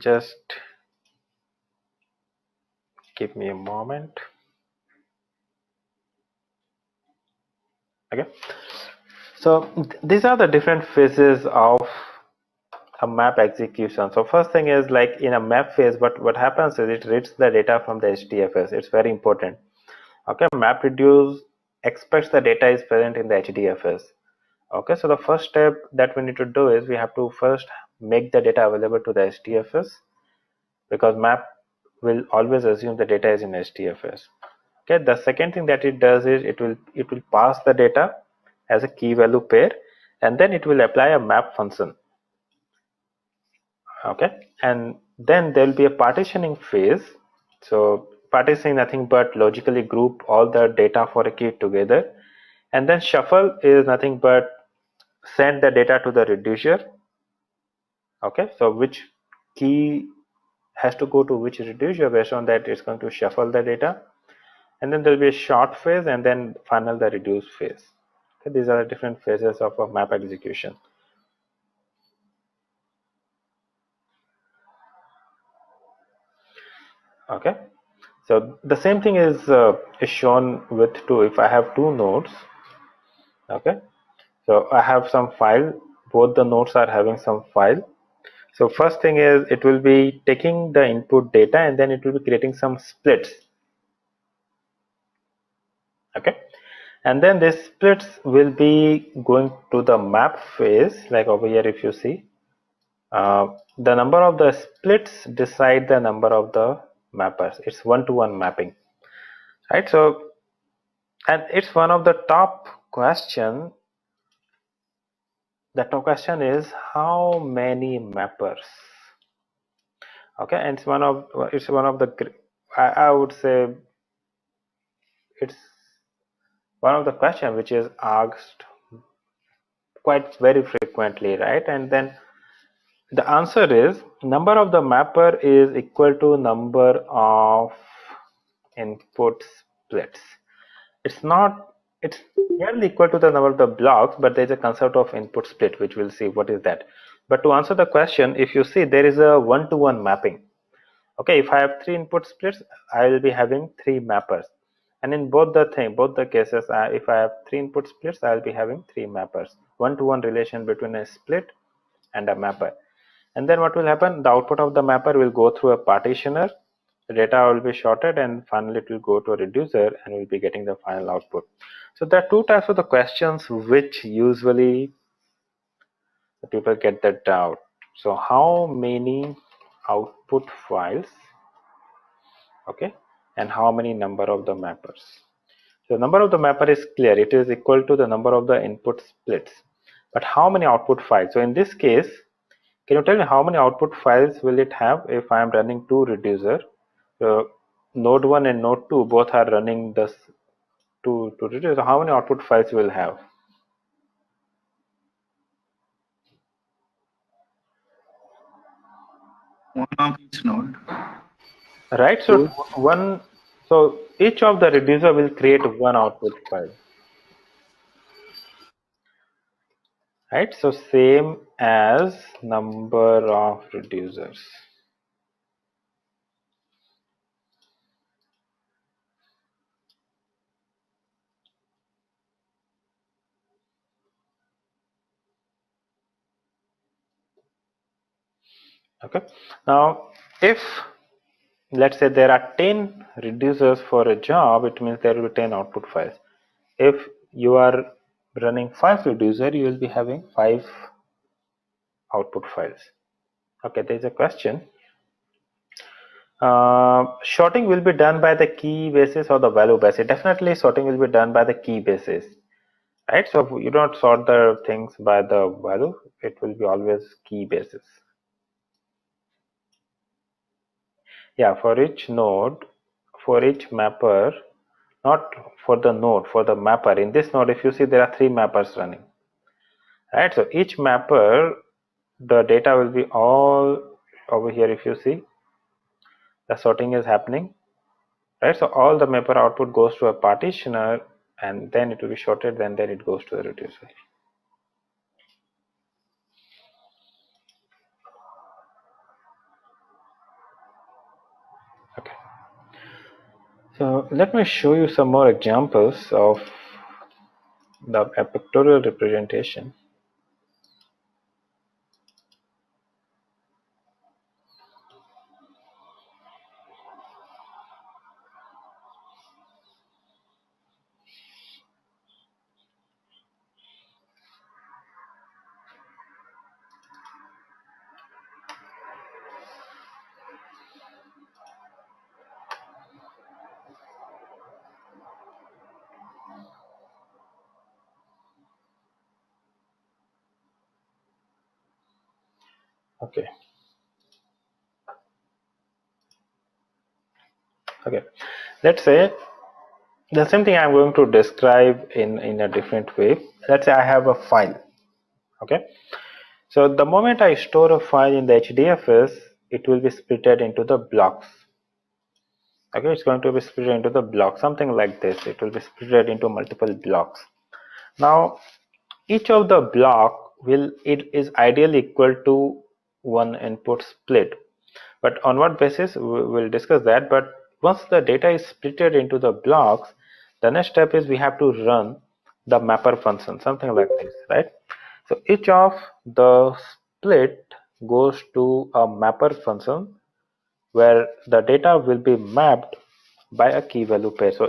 Just give me a moment. Okay, so these are the different phases of a map execution. So first thing is, like in a map phase, what happens is it reads the data from the HDFS. It's very important. Okay, MapReduce expects the data is present in the HDFS. Okay, so the first step that we need to do is we have to first make the data available to the HDFS, because map will always assume the data is in HDFS. Okay, the second thing that it does is it will pass the data as a key value pair, and then it will apply a map function. Okay, and then there will be a partitioning phase. So partitioning nothing but logically group all the data for a key together, and then shuffle is nothing but send the data to the reducer. Okay, so which key has to go to which reducer, based on that it's going to shuffle the data, and then there will be a short phase, and then final the reduce phase. Okay, these are the different phases of a map execution. Okay, so the same thing is shown with two. If I have two nodes, okay, so I have some file, both the nodes are having some file. So first thing is it will be taking the input data, and then it will be creating some splits. Okay, and then this splits will be going to the map phase. Like over here, if you see, the number of the splits decide the number of the mappers. It's one-to-one mapping, right? So, and it's one of the top question. The top question is how many mappers. Okay, and it's one of the, I would say it's one of the question which is asked quite very frequently, right? And then the answer is number of the mapper is equal to number of input splits. It's not, it's nearly equal to the number of the blocks, but there's a concept of input split, which we'll see what is that. But to answer the question, if you see, there is a one-to-one mapping. Okay, if I have three input splits, I will be having three mappers. And in both the cases, if I have three input splits, I will be having three mappers. One-to-one relation between a split and a mapper. And then what will happen? The output of the mapper will go through a partitioner, the data will be sorted, and finally it will go to a reducer, and we'll be getting the final output. So there are two types of the questions which usually the people get that doubt. So how many output files, okay, and how many number of the mappers. So number of the mapper is clear, it is equal to the number of the input splits, but how many output files? So in this case, can you tell me how many output files will it have if I am running two reducer? So node 1 and node 2 both are running this to reduce. So how many output files will have? One of each node. Right. So so each of the reducer will create one output file. Right. So same as number of reducers. Okay. Now, if let's say there are 10 reducers for a job, it means there will be 10 output files. If you are running 5 reducer, you will be having 5 output files. Okay, there is a question. Sorting will be done by the key basis or the value basis? Definitely sorting will be done by the key basis, right? So you don't sort the things by the value, it will be always key basis. Yeah, for each node, for each mapper, not for the node, for the mapper. In this node, if you see, there are 3 mappers running, right? So each mapper, the data will be all over here. If you see, the sorting is happening, right? So all the mapper output goes to a partitioner, and then it will be sorted, and then it goes to the reducer. So let me show you some more examples of the pictorial representation. Okay. Okay. Let's say the same thing I'm going to describe in a different way. Let's say I have a file. Okay. So the moment I store a file in the HDFS, it will be splitted into the blocks. Okay, it's going to be split into the block, something like this. It will be split into multiple blocks. Now each of the block it is ideally equal to one input split, but on what basis we'll discuss that. But once the data is splitted into the blocks, the next step is we have to run the mapper function, something like this, right? So each of the split goes to a mapper function where the data will be mapped by a key value pair. So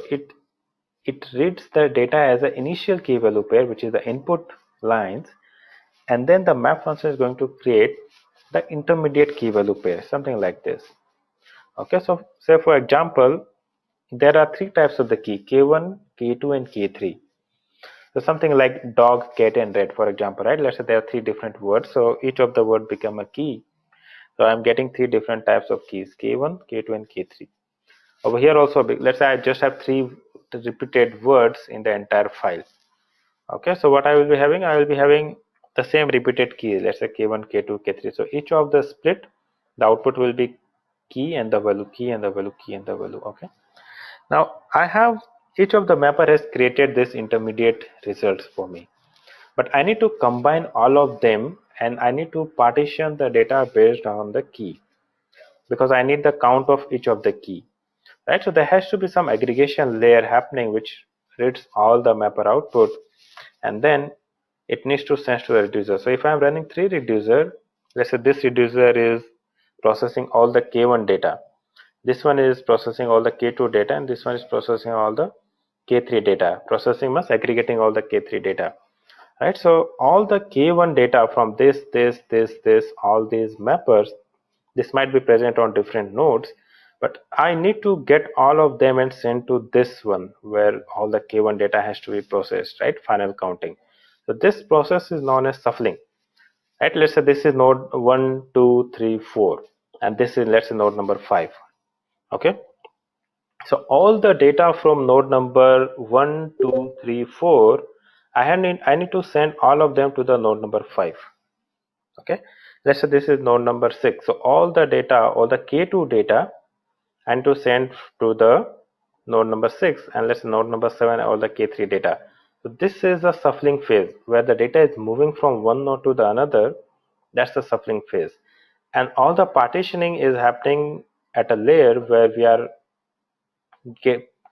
it reads the data as an initial key value pair, which is the input lines, and then the map function is going to create the intermediate key value pair, something like this. Okay, so say for example, there are three types of the key: k1, k2, and k3. So something like dog, cat, and rat, for example, right? Let's say there are three different words, so each of the word become a key. So I'm getting three different types of keys: k1, k2, and k3. Over here also, let's say I just have three repeated words in the entire file. Okay, so what I will be having, I will be having the same repeated keys. Let's say k1, k2, k3. So each of the split, the output will be key and the value, key and the value, key and the value. Okay. Now I have each of the mapper has created this intermediate results for me, but I need to combine all of them and I need to partition the data based on the key, because I need the count of each of the key, right? So there has to be some aggregation layer happening which reads all the mapper output, and then it needs to send to the reducer. So if I'm running three reducer, let's say this reducer is processing all the k1 data, this one is processing all the k2 data, and this one is processing all the k3 data. Processing means aggregating all the k3 data, right? So all the k1 data from this, all these mappers, this might be present on different nodes, but I need to get all of them and send to this one where all the k1 data has to be processed, right? Final counting. So this process is known as shuffling, right? Let's say this is node 1, 2, 3, 4, and this is, let's say, node number 5. Okay, so all the data from node number 1, 2, 3, 4, I need to send all of them to the node number 5. Okay, let's say this is node number 6. So all the data, all the k2 data, and to send to the node number 6, and let's say node number 7 all the k3 data. So this is the shuffling phase where the data is moving from one node to the another. That's the shuffling phase, and all the partitioning is happening at a layer where we are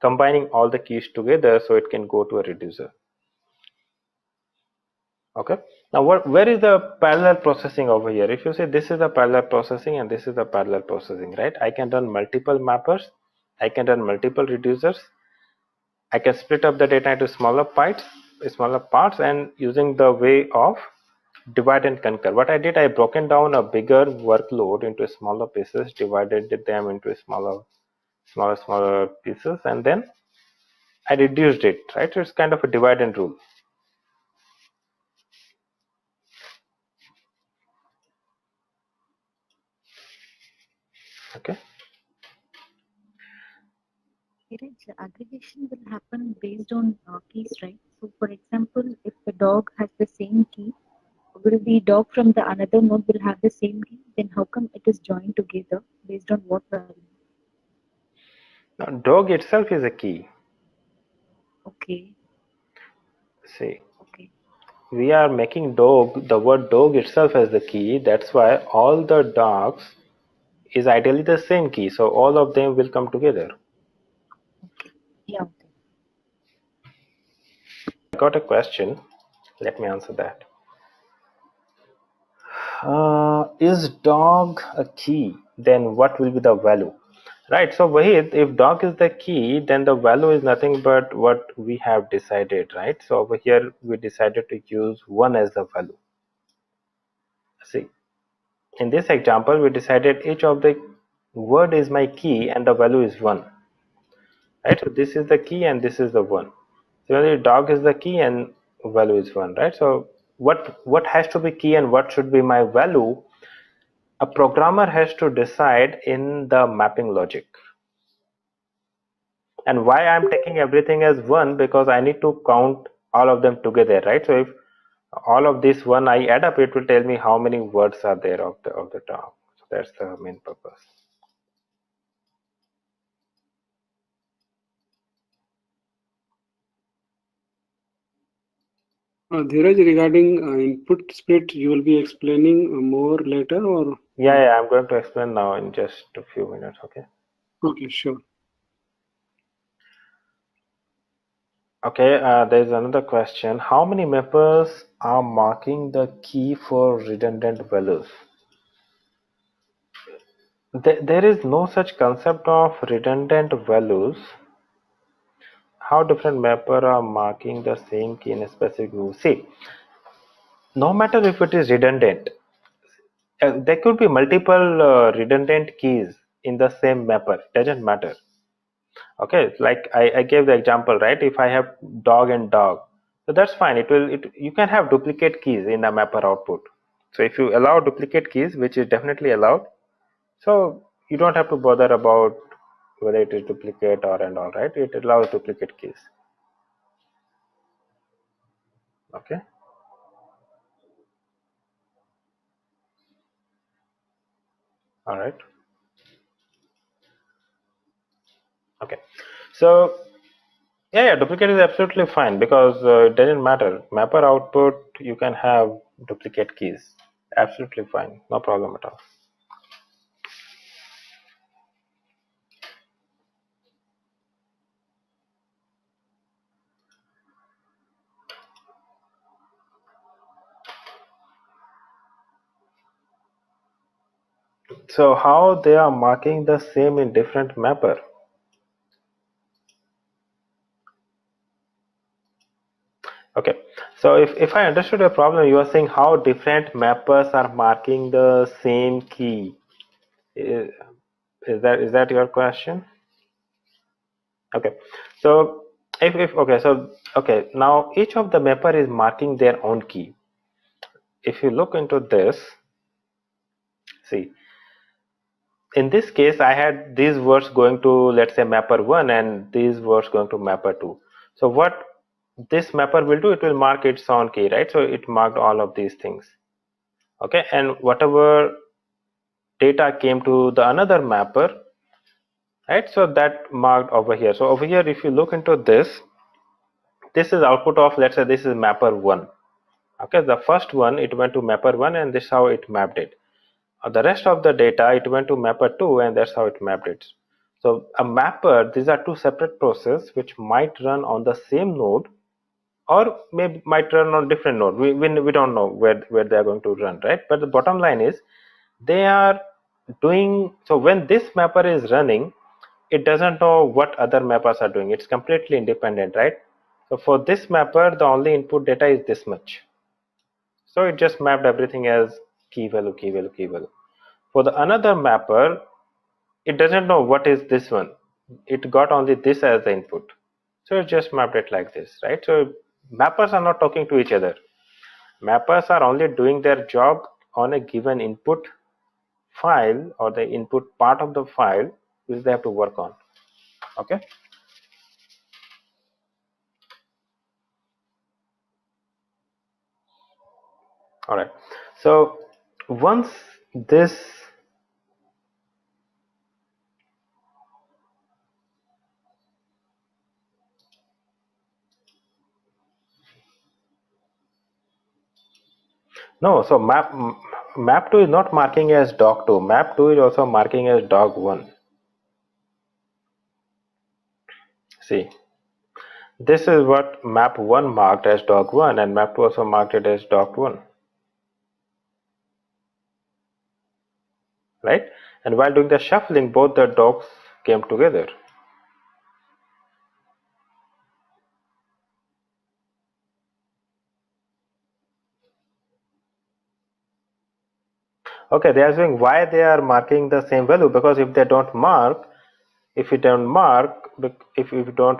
combining all the keys together so it can go to a reducer. Okay, now where is the parallel processing over here? If you say this is the parallel processing and this is the parallel processing, right? I can run multiple mappers, I can run multiple reducers, I can split up the data into smaller parts, and using the way of divide and conquer. What I did, I broken down a bigger workload into smaller pieces, divided them into smaller pieces, and then I reduced it, right? So it's kind of a divide and rule. Okay. Right, so aggregation will happen based on keys, right? So, for example, if the dog has the same key, will the dog from the another node will have the same key? Then how come it is joined together based on what value? Now, dog itself is a key. Okay. See, Okay. we are making the word dog itself as the key. That's why all the dogs is ideally the same key. So all of them will come together. got a question. Let me answer that. Is dog a key? Then what will be the value? Right. So Vahid, if dog is the key, then the value is nothing but what we have decided, right? So over here we decided to use 1 as the value. See, in this example, we decided each of the word is my key and the value is 1. Right. So this is the key and this is the 1. Similarly, dog is the key and value is 1, right? So what has to be key and what should be my value? A programmer has to decide in the mapping logic. And why I'm taking everything as 1, because I need to count all of them together, right? So if all of this 1 I add up, it will tell me how many words are there of the dog. So that's the main purpose. Dheeraj, regarding input split, you will be explaining more later, or? Yeah, I'm going to explain now in just a few minutes, okay? Okay, sure. Okay, there's another question. How many mappers are marking the key for redundant values? There is no such concept of redundant values. How different mapper are marking the same key in a specific view? See, no matter if it is redundant, there could be multiple redundant keys in the same mapper. Doesn't matter. Okay, like I gave the example, right? If I have dog and dog, so that's fine. You can have duplicate keys in the mapper output. So if you allow duplicate keys, which is definitely allowed, so you don't have to bother about whether it is duplicate or and all, right? It allows duplicate keys. Okay. All right. Okay. So yeah, duplicate is absolutely fine because it doesn't matter. Mapper output, you can have duplicate keys. Absolutely fine. No problem at all. So how they are marking the same in different mapper? Okay, so if I understood your problem, you are saying how different mappers are marking the same key. Is that your question? Okay, so if okay, so okay, now each of the mapper is marking their own key. If you look into this, see, in this case, I had these words going to, let's say, mapper 1 and these words going to mapper 2. So what this mapper will do, it will mark its own key, right? So it marked all of these things. Okay, and whatever data came to the another mapper, right? So that marked over here. So over here, if you look into this is output of, let's say, this is mapper 1. Okay, the first one, it went to mapper 1 and this is how it mapped it. The rest of the data, it went to mapper 2 and that's how it mapped it. So a mapper, these are two separate processes which might run on the same node or maybe might run on different node. We don't know where they are going to run, right? But the bottom line is they are doing, so when this mapper is running, it doesn't know what other mappers are doing. It's completely independent, right? So for this mapper, the only input data is this much. So it just mapped everything as key value, key value, key value. For the another mapper, it doesn't know what is this one. It got only this as the input. So it just mapped it like this, right? So mappers are not talking to each other. Mappers are only doing their job on a given input file or the input part of the file which they have to work on. Okay. All right. So once this no, so map2 is not marking as dog2. Map2 is also marking as dog1. See, This is what map 1 marked as dog1 and map 2 also marked it as dog1, right? And while doing the shuffling, both the dogs came together. Okay, they are saying why they are marking the same value, because if you don't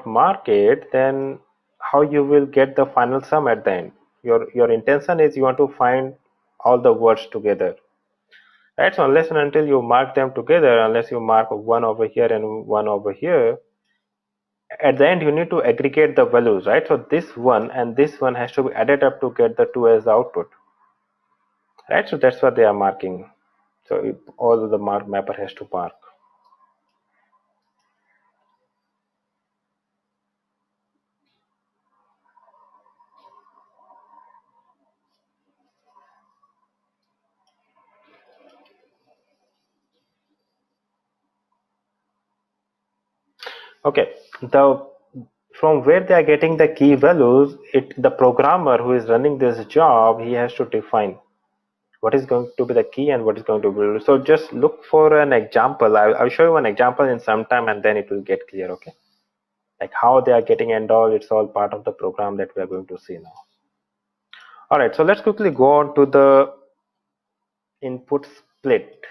mark it, then how you will get the final sum at the end? Your intention is you want to find all the words together, right? So unless and until you mark them together, unless you mark one over here and one over here, at the end you need to aggregate the values, right? So this one and this one has to be added up to get the 2 as the output, right? So that's what they are marking. So all the mapper has to mark. Okay, from where they are getting the key values, the programmer who is running this job, he has to define what is going to be the key and what is going to be. So just look for an example. I'll show you an example in some time and then it will get clear, okay? Like how they are getting and all, it's all part of the program that we are going to see now. All right, so let's quickly go on to the input split.